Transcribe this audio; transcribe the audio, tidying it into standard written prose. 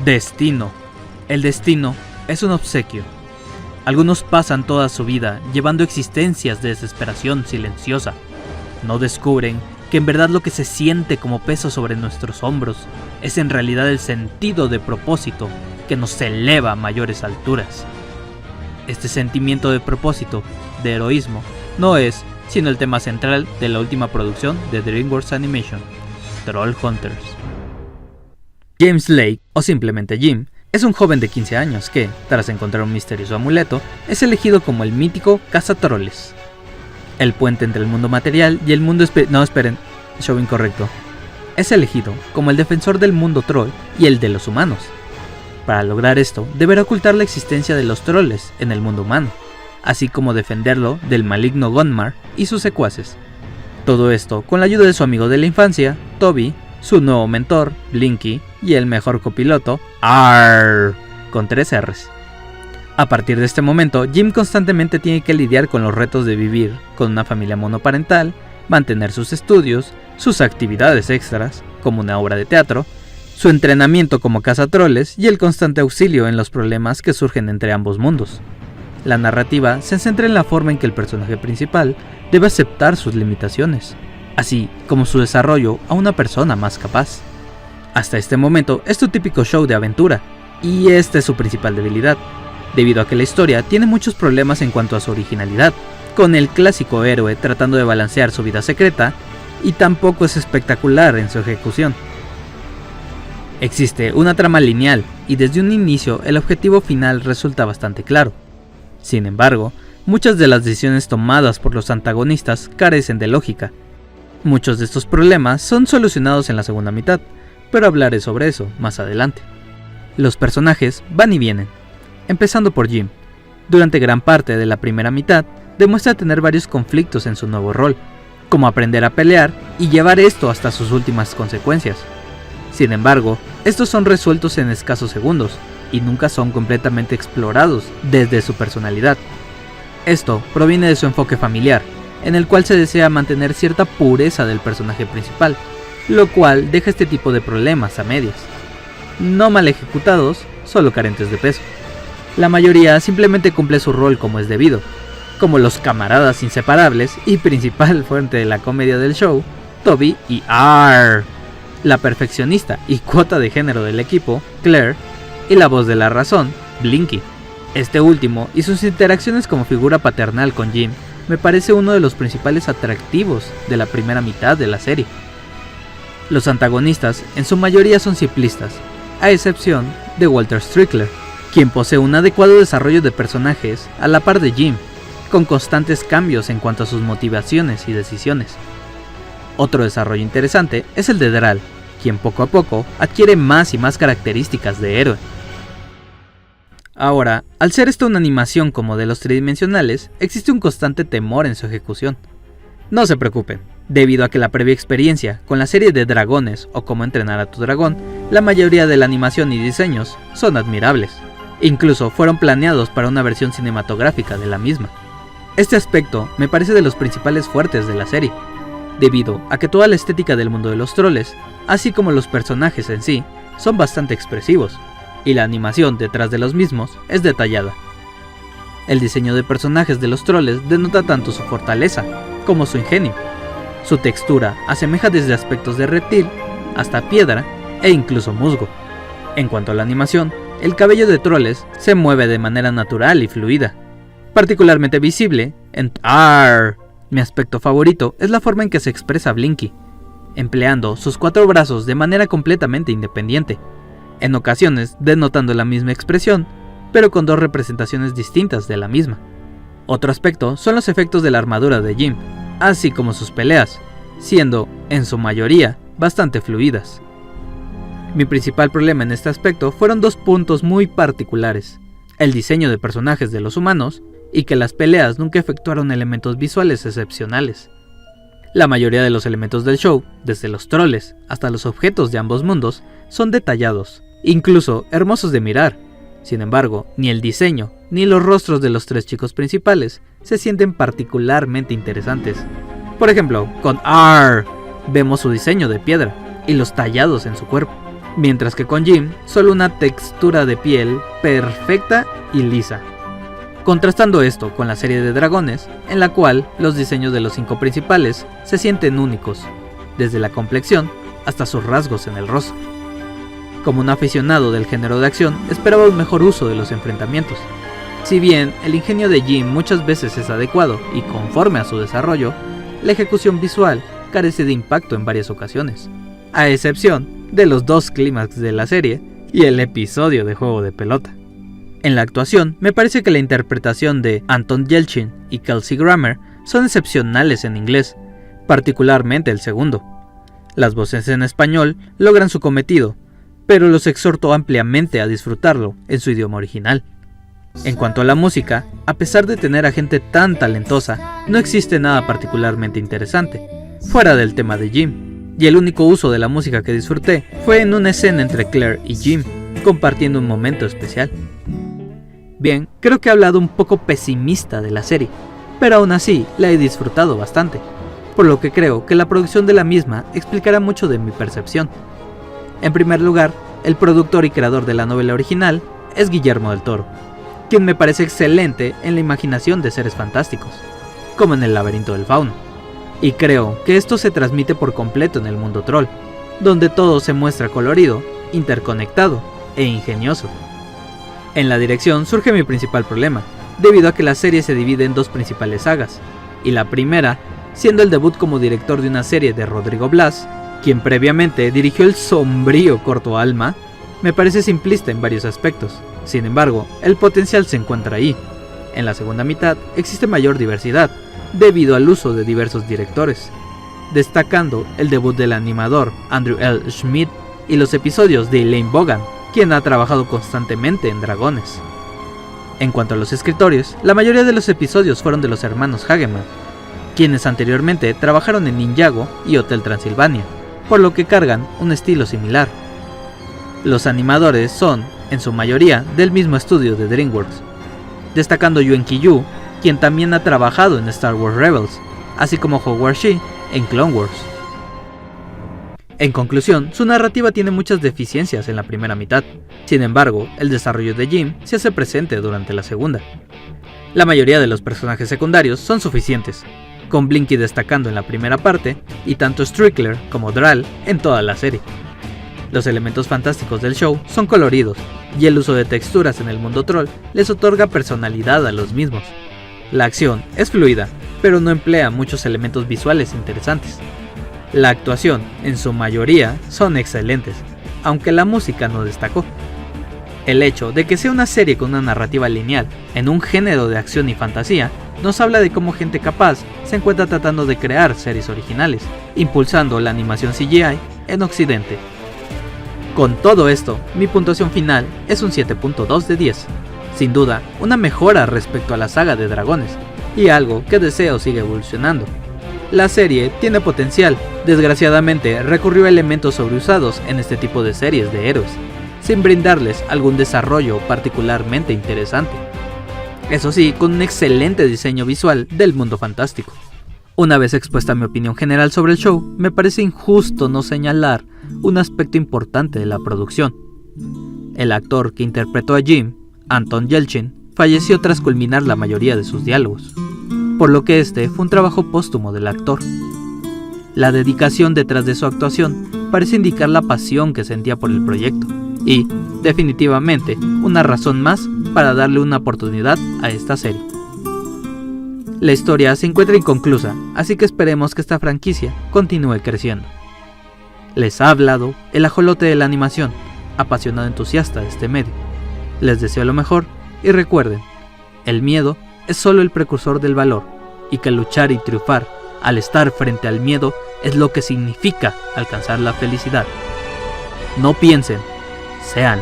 Destino. El destino es un obsequio. Algunos pasan toda su vida llevando existencias de desesperación silenciosa. No descubren que en verdad lo que se siente como peso sobre nuestros hombros es en realidad el sentido de propósito que nos eleva a mayores alturas. Este sentimiento de propósito, de heroísmo, no es sino el tema central de la última producción de DreamWorks Animation, Trollhunters. James Lake, o simplemente Jim, es un joven de 15 años que, tras encontrar un misterioso amuleto, es elegido como el mítico cazatroles. El puente entre el mundo material y el mundo show incorrecto. Es elegido como el defensor del mundo troll y el de los humanos. Para lograr esto, deberá ocultar la existencia de los troles en el mundo humano, así como defenderlo del maligno Gunmar y sus secuaces. Todo esto con la ayuda de su amigo de la infancia, Toby, su nuevo mentor, Blinky, y el mejor copiloto, Arr, con 3 R's. A partir de este momento, Jim constantemente tiene que lidiar con los retos de vivir con una familia monoparental, mantener sus estudios, sus actividades extras, como una obra de teatro, su entrenamiento como cazatroles y el constante auxilio en los problemas que surgen entre ambos mundos. La narrativa se centra en la forma en que el personaje principal debe aceptar sus limitaciones, así como su desarrollo a una persona más capaz. Hasta este momento es tu típico show de aventura, y esta es su principal debilidad, debido a que la historia tiene muchos problemas en cuanto a su originalidad, con el clásico héroe tratando de balancear su vida secreta, y tampoco es espectacular en su ejecución. Existe una trama lineal, y desde un inicio el objetivo final resulta bastante claro. Sin embargo, muchas de las decisiones tomadas por los antagonistas carecen de lógica. Muchos de estos problemas son solucionados en la segunda mitad, pero hablaré sobre eso más adelante. Los personajes van y vienen, empezando por Jim. Durante gran parte de la primera mitad, demuestra tener varios conflictos en su nuevo rol, como aprender a pelear y llevar esto hasta sus últimas consecuencias. Sin embargo, estos son resueltos en escasos segundos, y nunca son completamente explorados desde su personalidad. Esto proviene de su enfoque familiar, en el cual se desea mantener cierta pureza del personaje principal, lo cual deja este tipo de problemas a medias. No mal ejecutados, solo carentes de peso. La mayoría simplemente cumple su rol como es debido, como los camaradas inseparables y principal fuente de la comedia del show, Toby y Arr, la perfeccionista y cuota de género del equipo, Claire, y la voz de la razón, Blinky. Este último y sus interacciones como figura paternal con Jim me parece uno de los principales atractivos de la primera mitad de la serie. Los antagonistas en su mayoría son simplistas, a excepción de Walter Strickler, quien posee un adecuado desarrollo de personajes a la par de Jim, con constantes cambios en cuanto a sus motivaciones y decisiones. Otro desarrollo interesante es el de Dral, quien poco a poco adquiere más y más características de héroe. Ahora, al ser esta una animación con modelos tridimensionales, existe un constante temor en su ejecución. No se preocupen, debido a que la previa experiencia con la serie de Dragones o Cómo entrenar a tu dragón, la mayoría de la animación y diseños son admirables. Incluso fueron planeados para una versión cinematográfica de la misma. Este aspecto me parece de los principales fuertes de la serie, debido a que toda la estética del mundo de los troles, así como los personajes en sí, son bastante expresivos, y la animación detrás de los mismos es detallada. El diseño de personajes de los troles denota tanto su fortaleza como su ingenio. Su textura asemeja desde aspectos de reptil hasta piedra e incluso musgo. En cuanto a la animación, el cabello de troles se mueve de manera natural y fluida, particularmente visible en Arr. Mi aspecto favorito es la forma en que se expresa Blinky, empleando sus 4 brazos de manera completamente independiente, en ocasiones denotando la misma expresión, pero con 2 representaciones distintas de la misma. Otro aspecto son los efectos de la armadura de Jim, así como sus peleas, siendo, en su mayoría, bastante fluidas. Mi principal problema en este aspecto fueron 2 puntos muy particulares: el diseño de personajes de los humanos, y que las peleas nunca efectuaron elementos visuales excepcionales. La mayoría de los elementos del show, desde los troles hasta los objetos de ambos mundos, son detallados, incluso hermosos de mirar. Sin embargo, ni el diseño ni los rostros de los 3 chicos principales se sienten particularmente interesantes. Por ejemplo, con Arr vemos su diseño de piedra y los tallados en su cuerpo. mientras que con Jim solo una textura de piel perfecta y lisa. Contrastando esto con la serie de dragones, en la cual los diseños de los 5 principales se sienten únicos, desde la complexión hasta sus rasgos en el rostro. Como un aficionado del género de acción, esperaba un mejor uso de los enfrentamientos. Si bien el ingenio de Jim muchas veces es adecuado y conforme a su desarrollo, la ejecución visual carece de impacto en varias ocasiones, a excepción de los 2 clímax de la serie y el episodio de juego de pelota. En la actuación, me parece que la interpretación de Anton Yelchin y Kelsey Grammer son excepcionales en inglés, particularmente el segundo. Las voces en español logran su cometido, pero los exhorto ampliamente a disfrutarlo en su idioma original. En cuanto a la música, a pesar de tener a gente tan talentosa, no existe nada particularmente interesante, fuera del tema de Jim, y el único uso de la música que disfruté fue en una escena entre Claire y Jim, compartiendo un momento especial. Bien, creo que he hablado un poco pesimista de la serie, pero aún así la he disfrutado bastante, por lo que creo que la producción de la misma explicará mucho de mi percepción. En primer lugar, el productor y creador de la novela original es Guillermo del Toro, quien me parece excelente en la imaginación de seres fantásticos, como en El laberinto del fauno, y creo que esto se transmite por completo en el mundo troll, donde todo se muestra colorido, interconectado e ingenioso. En la dirección surge mi principal problema, debido a que la serie se divide en 2 principales sagas, y la primera siendo el debut como director de una serie de Rodrigo Blas, quien previamente dirigió el sombrío corto Alma, me parece simplista en varios aspectos. Sin embargo, el potencial se encuentra ahí. En la segunda mitad existe mayor diversidad, debido al uso de diversos directores, destacando el debut del animador Andrew L. Schmidt y los episodios de Elaine Bogan, quien ha trabajado constantemente en Dragones. En cuanto a los escritores, la mayoría de los episodios fueron de los hermanos Hageman, quienes anteriormente trabajaron en Ninjago y Hotel Transilvania, por lo que cargan un estilo similar. Los animadores son, en su mayoría, del mismo estudio de DreamWorks, destacando Yuen Ki-yu, quien también ha trabajado en Star Wars Rebels, así como Howard Shee en Clone Wars. En conclusión, su narrativa tiene muchas deficiencias en la primera mitad, sin embargo, el desarrollo de Jim se hace presente durante la segunda. La mayoría de los personajes secundarios son suficientes, con Blinky destacando en la primera parte y tanto Strickler como Dral en toda la serie. Los elementos fantásticos del show son coloridos, y el uso de texturas en el mundo troll les otorga personalidad a los mismos. La acción es fluida, pero no emplea muchos elementos visuales interesantes. La actuación, en su mayoría, son excelentes, aunque la música no destacó. El hecho de que sea una serie con una narrativa lineal en un género de acción y fantasía nos habla de cómo gente capaz se encuentra tratando de crear series originales, impulsando la animación CGI en Occidente. Con todo esto, mi puntuación final es un 7.2 de 10. Sin duda, una mejora respecto a la saga de Dragones, y algo que deseo siga evolucionando. La serie tiene potencial, desgraciadamente recurrió a elementos sobreusados en este tipo de series de héroes, sin brindarles algún desarrollo particularmente interesante. Eso sí, con un excelente diseño visual del mundo fantástico. Una vez expuesta mi opinión general sobre el show, me parece injusto no señalar un aspecto importante de la producción. El actor que interpretó a Jim, Anton Yelchin, falleció tras culminar la mayoría de sus diálogos, por lo que este fue un trabajo póstumo del actor. La dedicación detrás de su actuación parece indicar la pasión que sentía por el proyecto, y, definitivamente, una razón más para darle una oportunidad a esta serie. La historia se encuentra inconclusa, así que esperemos que esta franquicia continúe creciendo. Les ha hablado el ajolote de la animación, apasionado entusiasta de este medio. Les deseo lo mejor y recuerden, el miedo es solo el precursor del valor, y que luchar y triunfar al estar frente al miedo es lo que significa alcanzar la felicidad. No piensen, sean.